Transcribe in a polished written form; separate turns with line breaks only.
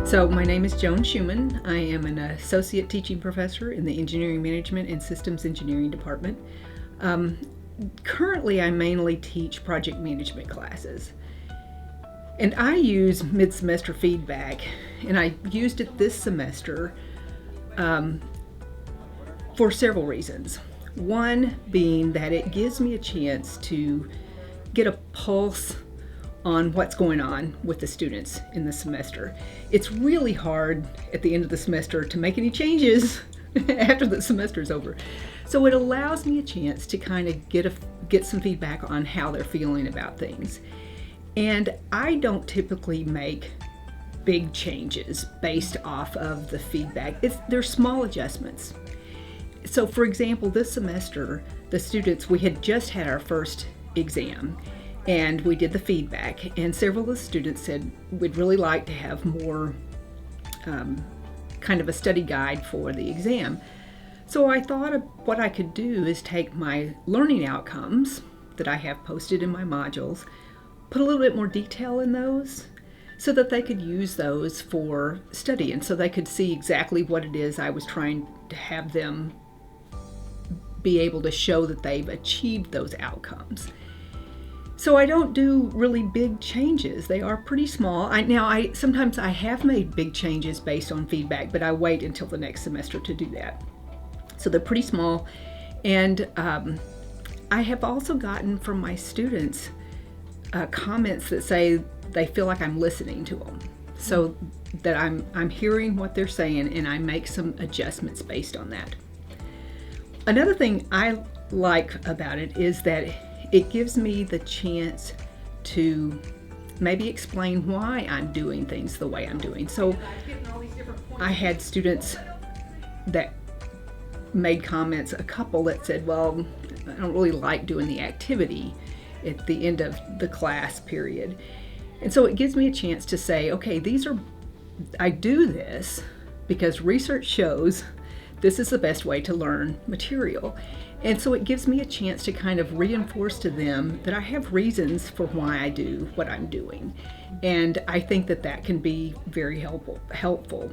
So my name is Joan Schuman. I am an associate teaching professor in the Engineering Management and Systems Engineering Department. Currently, I mainly teach project management classes. And I use MidSemester Feedback, and I used it this semester for several reasons. One being that it gives me a chance to get a pulse on what's going on with the students in the semester. It's really hard at the end of the semester to make any changes after the semester is over. So it allows me a chance to kind of get some feedback on how they're feeling about things. And I don't typically make big changes based off of the feedback. They're small adjustments. So for example, this semester, the students, we had just had our first exam, and we did the feedback, and several of the students said we'd really like to have more kind of a study guide for the exam. So I thought of what I could do is take my learning outcomes that I have posted in my modules, put a little bit more detail in those so that they could use those for study, and so they could see exactly what it is I was trying to have them be able to show that they've achieved those outcomes. So I don't do really big changes. They are pretty small. Sometimes I have made big changes based on feedback, but I wait until the next semester to do that. So they're pretty small. And I have also gotten from my students comments that say they feel like I'm listening to them. So that I'm hearing what they're saying, and I make some adjustments based on that. Another thing I like about it is that it gives me the chance to maybe explain why I'm doing things the way I'm doing. So I had students that made comments, a couple that said, well, I don't really like doing the activity at the end of the class period. And so it gives me a chance to say, okay, I do this because research shows this is the best way to learn material. And so it gives me a chance to kind of reinforce to them that I have reasons for why I do what I'm doing. And I think that can be very helpful.